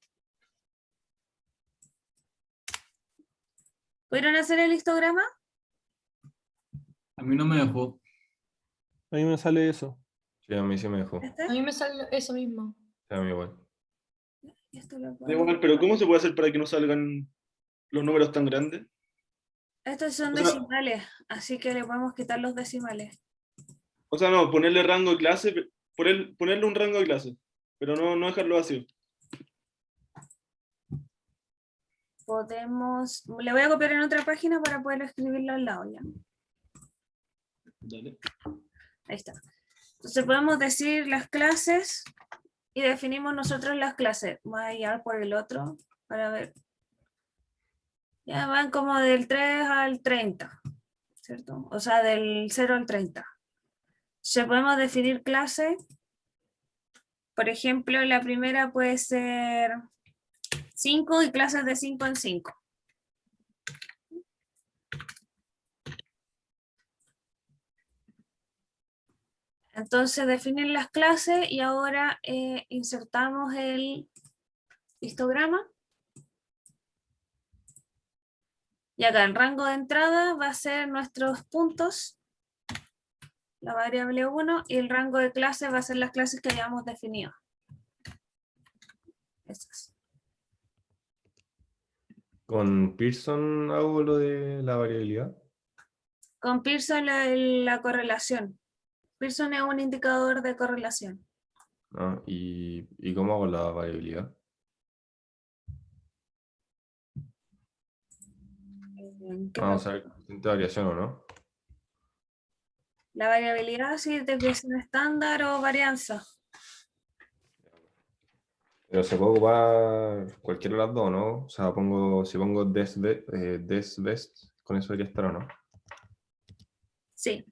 ¿Pudieron hacer el histograma? A mí no me dejó. A mí me sale eso. Sí, a mí sí me dejó. ¿Este? A mí me sale eso mismo. Sí, a mí igual. Y esto lo Da puedo- igual, pero ¿cómo se puede hacer para que no salgan los números tan grandes? Estos son O sea, decimales, así que le podemos quitar los decimales. o sea, no, ponerle rango de clase, ponerle un rango de clase, pero no dejarlo vacío. Podemos, le voy a copiar en otra página para poder escribirlo al lado ya. Dale. Ahí está. Entonces podemos decir las clases y definimos nosotros las clases. Voy a ir por el otro para ver. Ya van como del 3 al 30, ¿cierto? O sea, del 0 al 30. Se podemos definir clase. Por ejemplo, la primera puede ser 5 y clases de 5 en 5. Entonces definen las clases y ahora insertamos el histograma. Y acá el rango de entrada va a ser nuestros puntos, la variable 1, y el rango de clase va a ser las clases que hayamos definido. Esas. Con Pearson hago lo de la variabilidad. Con Pearson la correlación. Pearson es un indicador de correlación. ¿No? ¿Y cómo hago la variabilidad? Vamos a ver coeficiente de variación o no. La variabilidad, sí, desviación estándar o varianza. Pero se puede ocupar cualquiera de las dos, ¿no? O sea, si pongo desbest, con eso debería estar o no. Sí.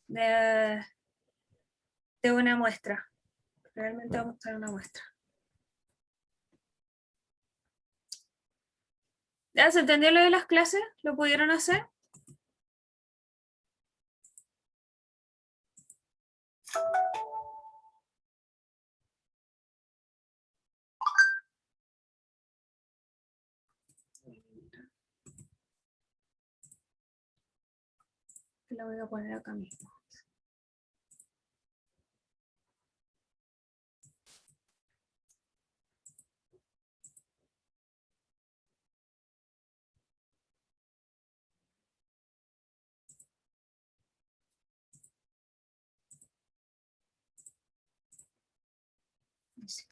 De una muestra. Realmente vamos a usar una muestra. ¿Ya se entendió lo de las clases? ¿Lo pudieron hacer? La voy a poner acá mismo. Sí.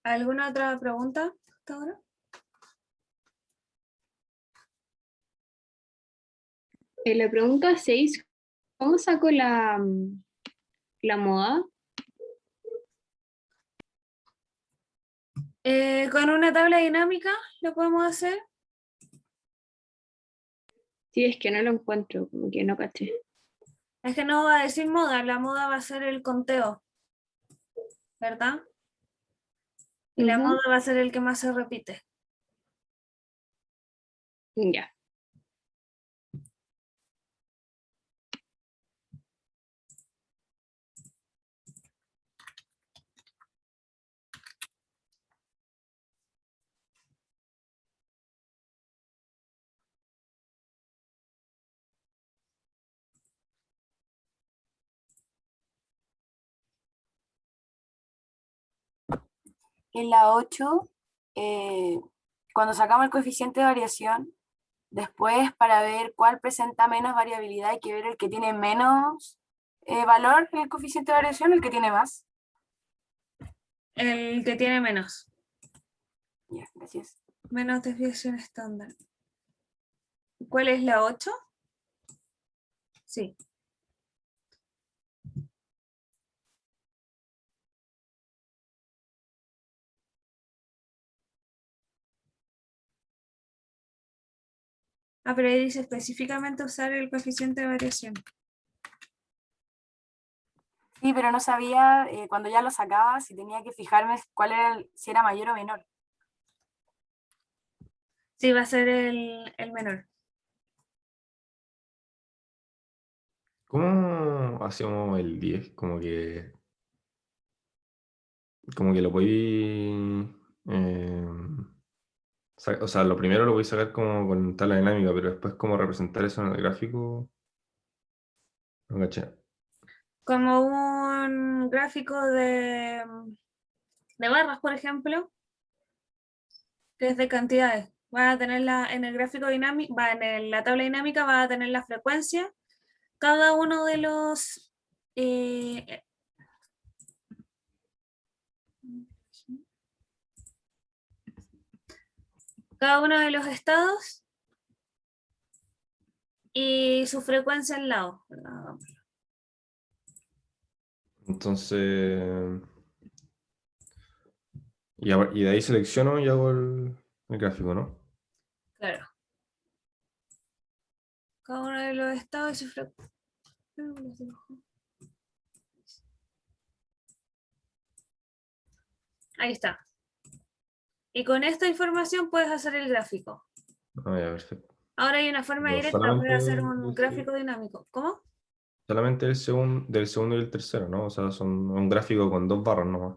¿Alguna otra pregunta hasta ahora? En la pregunta 6, ¿cómo saco la moda? Con una tabla dinámica lo podemos hacer. Sí, es que no lo encuentro, como que no caché. Es que no va a decir moda, la moda va a ser el conteo, ¿verdad? Y la moda va a ser el que más se repite. Ya. En la 8, cuando sacamos el coeficiente de variación, después para ver cuál presenta menos variabilidad hay que ver el que tiene menos valor en el coeficiente de variación, el que tiene más. El que tiene menos. Ya, gracias. Menos desviación estándar. ¿Cuál es la 8? Sí. Ah, pero ahí dice específicamente usar el coeficiente de variación. Sí, pero no sabía cuando ya lo sacaba si tenía que fijarme cuál era si era mayor o menor. Sí, va a ser el menor. ¿Cómo hacemos el 10? Como que como que lo podéis, o sea, lo primero lo podéis sacar como con tabla dinámica, pero después como representar eso en el gráfico, no caché. Como un gráfico de barras, por ejemplo, que es de cantidades. Va a tener en el gráfico dinámico, la tabla dinámica va a tener la frecuencia, cada uno de los estados y su frecuencia al lado. Entonces, y de ahí selecciono y hago el gráfico, ¿no? Claro. Cada uno de los estados y su frecuencia. Ahí está. Y con esta información puedes hacer el gráfico. Ah, ya, perfecto. Ahora hay una forma Pero directa, solamente puedes hacer un gráfico dinámico. ¿Cómo? Solamente del segundo y el tercero, ¿no? O sea, son un gráfico con 2 barras nomás.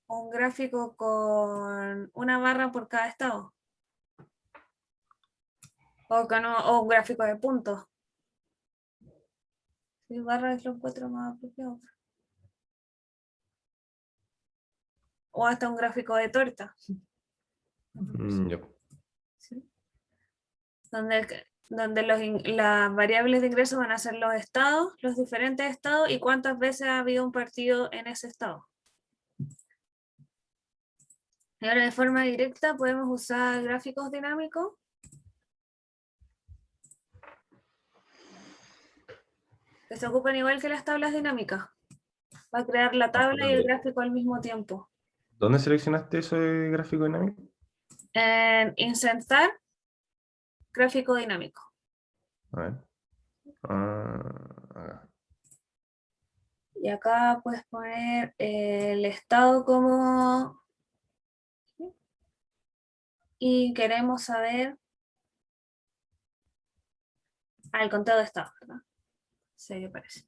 Un gráfico con una barra por cada estado. O un gráfico de puntos. Sí, barras lo encuentro más apropiado. O hasta un gráfico de torta. Ya. ¿Sí? Donde las variables de ingreso van a ser los estados, los diferentes estados y cuántas veces ha habido un partido en ese estado. Y ahora de forma directa podemos usar gráficos dinámicos. Que se ocupan igual que las tablas dinámicas. Va a crear la tabla y el gráfico al mismo tiempo. ¿Dónde seleccionaste eso de gráfico dinámico? En insertar gráfico dinámico. A ver. Acá. Y acá puedes poner el estado como... Y queremos saber el conteo de estados, ¿verdad? Sí, me parece.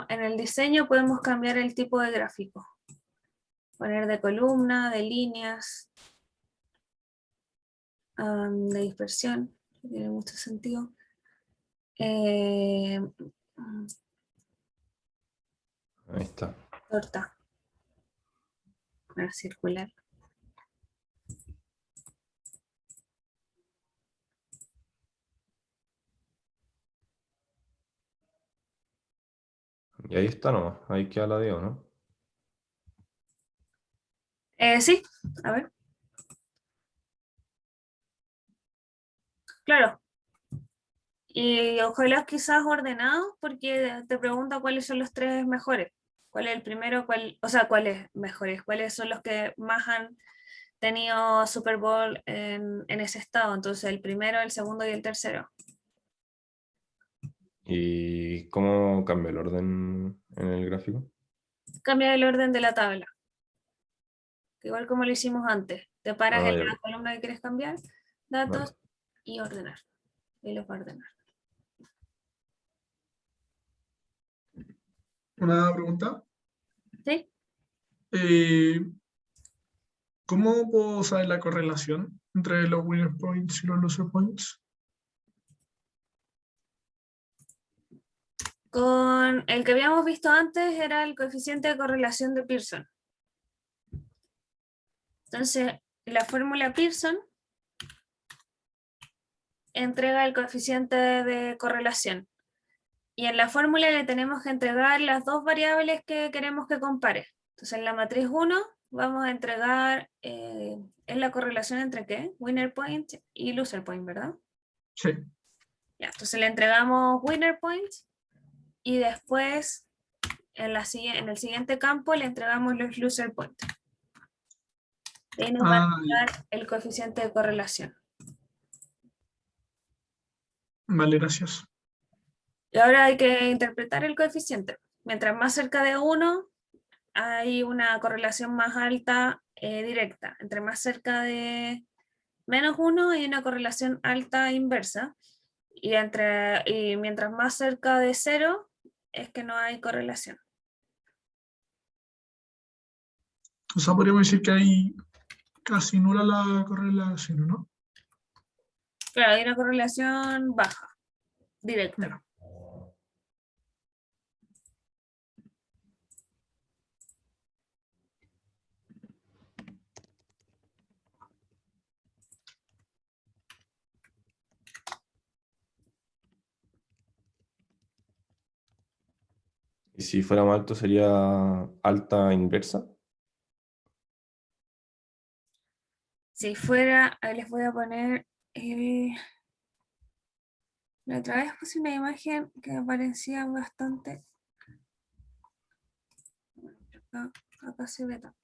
En el diseño podemos cambiar el tipo de gráfico. Poner de columna, de líneas, de dispersión, que tiene mucho sentido. Ahí está. Torta. Para circular. Y ahí está nomás, ahí queda la dio, ¿no? Sí, a ver. Claro. Y ojalá quizás ordenados, porque te pregunta cuáles son los 3 mejores. ¿Cuál es el primero? ¿Cuáles mejores? ¿Cuáles son los que más han tenido Super Bowl en ese estado? Entonces, el primero, el segundo y el tercero. ¿Y cómo cambia el orden en el gráfico? Cambia el orden de la tabla. Igual como lo hicimos antes. Te paras en la columna que quieres cambiar, datos y ordenar. Y los va a ordenar. Una pregunta. ¿Sí? ¿Cómo puedo saber la correlación entre los winner points y los loser points? Con el que habíamos visto antes era el coeficiente de correlación de Pearson. Entonces, la fórmula Pearson entrega el coeficiente de correlación. Y en la fórmula le tenemos que entregar las 2 variables que queremos que compare. Entonces, en la matriz 1 vamos a entregar, ¿es la correlación entre qué? Winner point y loser point, ¿verdad? Sí. Ya, entonces le entregamos winner point y después en el siguiente campo le entregamos los loser point. Y nos va a entregar el coeficiente de correlación. Vale, gracias. Y ahora hay que interpretar el coeficiente. Mientras más cerca de 1, hay una correlación más alta directa. Entre más cerca de -1 hay una correlación alta inversa. Y mientras más cerca de 0 es que no hay correlación. O sea, podríamos decir que hay casi nula la correlación, ¿no? Claro, hay una correlación baja, directa. Y si fuera más alto sería alta inversa. Si fuera, ahí les voy a poner, la otra vez puse una imagen que me parecía bastante, acá se ve también.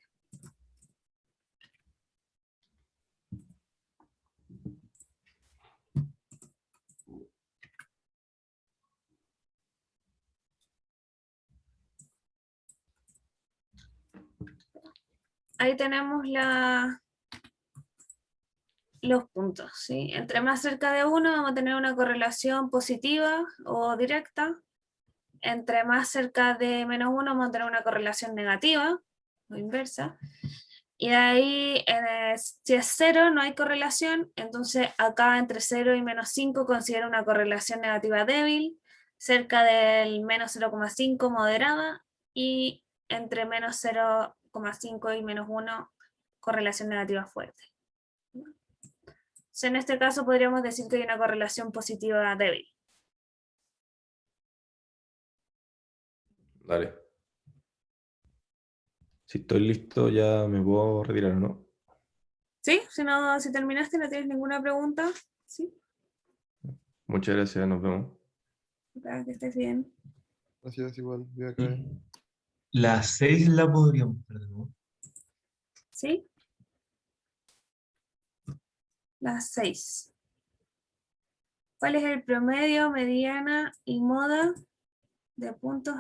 Ahí tenemos los puntos, ¿sí? Entre más cerca de 1 vamos a tener una correlación positiva o directa. Entre más cerca de -1 vamos a tener una correlación negativa o inversa. Y de ahí, si es 0, no hay correlación, entonces acá entre 0 y -5 considero una correlación negativa débil, cerca del -0,5 moderada, y entre -0,5 y -1 correlación negativa fuerte. Entonces, en este caso podríamos decir que hay una correlación positiva débil. Dale. Si estoy listo, ya me puedo retirar, ¿no? ¿Sí? Si terminaste, no tienes ninguna pregunta. ¿Sí? Muchas gracias, nos vemos. Para que estés bien. Gracias, igual. Voy a caer. La 6 la podríamos perder, ¿no? ¿Sí? Las 6. ¿Cuál es el promedio, mediana y moda de puntos?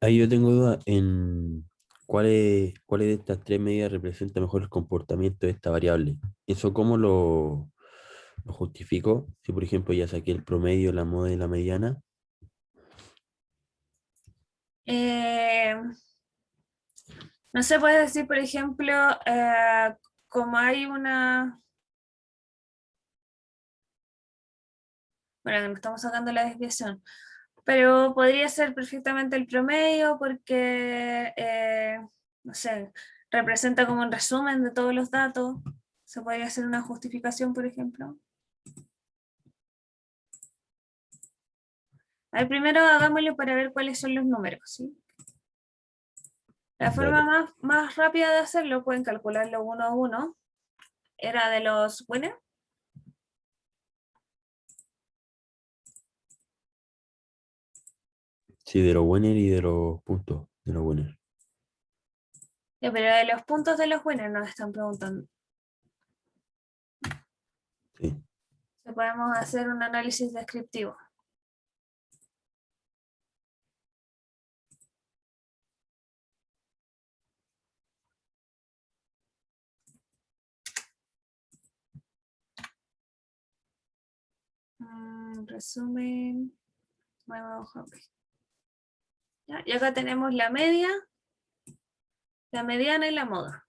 Ahí yo tengo duda en cuál de estas tres medidas representa mejor el comportamiento de esta variable. ¿Eso cómo lo justifico? Si por ejemplo ya saqué el promedio, la moda y la mediana. No se puede decir, por ejemplo, como hay una... Bueno, no estamos sacando la desviación, pero podría ser perfectamente el promedio porque, no sé, representa como un resumen de todos los datos. Se podría hacer una justificación, por ejemplo. A ver, primero hagámoslo para ver cuáles son los números, ¿sí? La forma más rápida de hacerlo, pueden calcularlo uno a uno, era de los winners. Sí, de los winners y de los puntos de los winners. Ya, pero de los puntos de los winners nos están preguntando. Sí. So, podemos hacer un análisis descriptivo. Resumen. Nueva hoja. ¿Ya? Y acá tenemos la media, la mediana y la moda.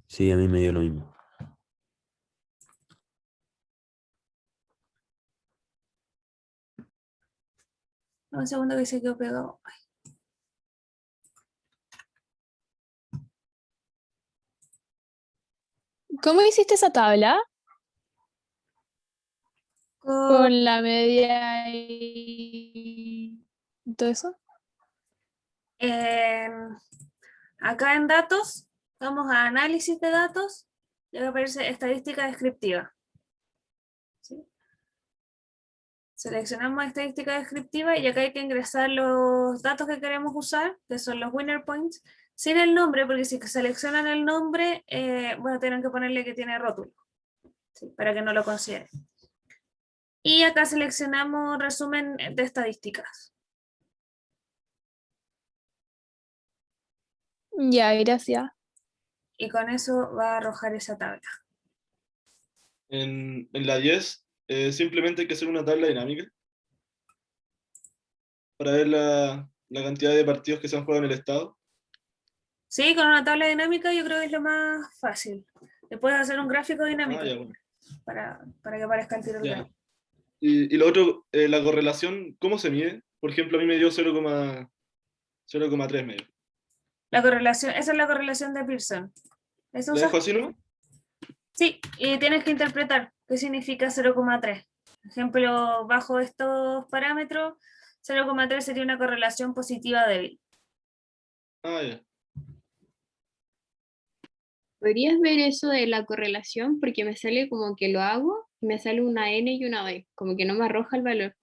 Sí, a mí me dio lo mismo. Un segundo que se quedó pegado. Ay. ¿Cómo hiciste esa tabla? Con la media y todo eso. Acá en datos, vamos a análisis de datos, y acá aparece estadística descriptiva. ¿Sí? Seleccionamos estadística descriptiva y acá hay que ingresar los datos que queremos usar, que son los winner points, sin el nombre, porque si seleccionan el nombre, bueno, tienen que ponerle que tiene rótulo, ¿sí? Para que no lo consideren. Y acá seleccionamos resumen de estadísticas. Ya, gracias. Y con eso va a arrojar esa tabla. En la 10, simplemente hay que hacer una tabla dinámica para ver la cantidad de partidos que se han jugado en el estado. Sí, con una tabla dinámica yo creo que es lo más fácil. Le puedes hacer un gráfico dinámico Ya, bueno. para que aparezca el tiro. Ya. Y lo otro, la correlación, ¿cómo se mide? Por ejemplo, a mí me dio 0,3 me dio. La correlación, esa es la correlación de Pearson. ¿Eso ¿La usas? dejo así, no? Sí, y tienes que interpretar qué significa 0,3. Por ejemplo, bajo estos parámetros, 0,3 sería una correlación positiva débil. Ah, ya. ¿Podrías ver eso de la correlación? Porque me sale como que lo hago y me sale una N y una B, como que no me arroja el valor.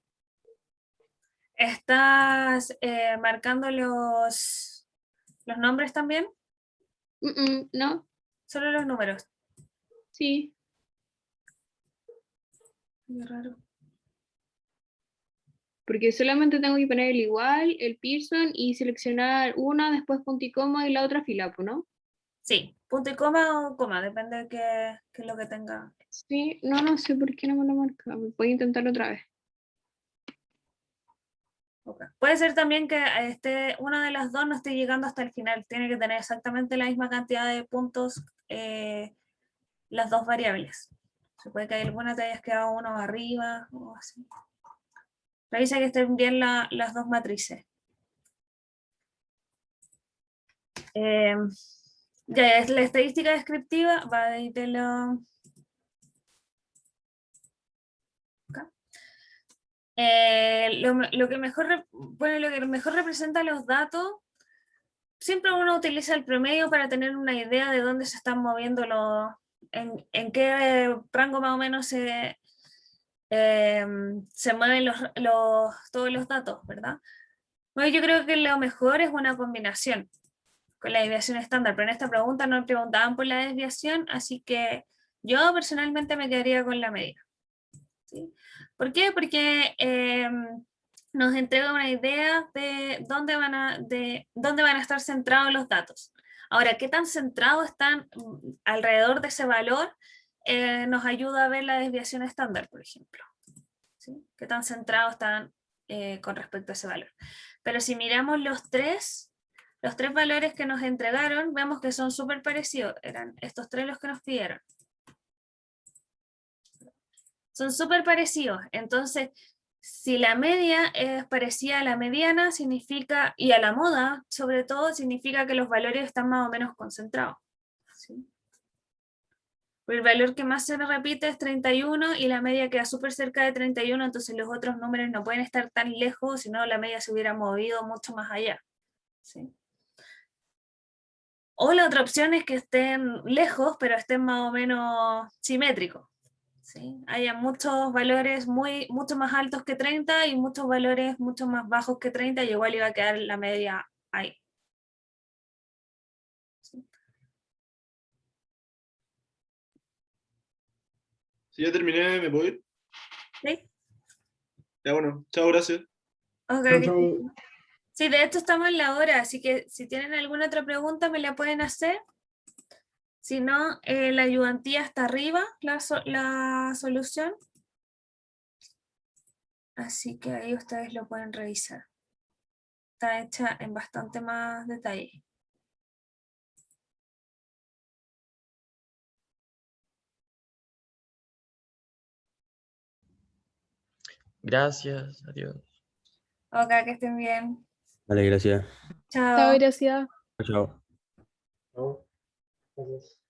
¿Estás marcando los nombres también? No. Solo los números. Sí. Qué raro. Porque solamente tengo que poner el igual, el Pearson y seleccionar una, después punto y coma y la otra fila, ¿no? Sí, punto y coma o coma, depende de qué es lo que tenga. Sí, no sé por qué no me lo marca. Voy a intentarlo otra vez. Okay. Puede ser también que una de las dos no esté llegando hasta el final. Tiene que tener exactamente la misma cantidad de puntos las dos variables. Se puede que alguna te hayas quedado uno arriba o así. Revisa que estén bien las dos matrices. Ya es la estadística descriptiva, va de lo... lo que mejor representa los datos, siempre uno utiliza el promedio para tener una idea de dónde se están moviendo en qué rango más o menos se mueven todos los datos, ¿verdad? Bueno, yo creo que lo mejor es una combinación con la desviación estándar, pero en esta pregunta no me preguntaban por la desviación, así que yo personalmente me quedaría con la media. ¿Sí? ¿Por qué? Porque nos entrega una idea de dónde van a estar centrados los datos. Ahora, qué tan centrados están alrededor de ese valor nos ayuda a ver la desviación estándar, por ejemplo. ¿Sí? Qué tan centrados están con respecto a ese valor. Pero si miramos los tres valores que nos entregaron, vemos que son súper parecidos. Eran estos tres los que nos pidieron. Son súper parecidos. Entonces, si la media es parecida a la mediana, significa, y a la moda, sobre todo, significa que los valores están más o menos concentrados. ¿Sí? El valor que más se repite es 31 y la media queda súper cerca de 31, entonces los otros números no pueden estar tan lejos, si no la media se hubiera movido mucho más allá. ¿Sí? O la otra opción es que estén lejos, pero estén más o menos simétricos. ¿Sí? Haya muchos valores mucho más altos que 30 y muchos valores mucho más bajos que 30 y igual iba a quedar la media ahí. ¿Sí? Si ya terminé, ¿me puedo ir? ¿Sí? Ya bueno, chao, gracias. Okay. Chau. Sí, de hecho estamos en la hora, así que si tienen alguna otra pregunta me la pueden hacer. Si no, la ayudantía está arriba, la solución. Así que ahí ustedes lo pueden revisar. Está hecha en bastante más detalle. Gracias, adiós. Ok, que estén bien. Vale, gracias. Chao. Chao, gracias. Chao. Chao. Gracias.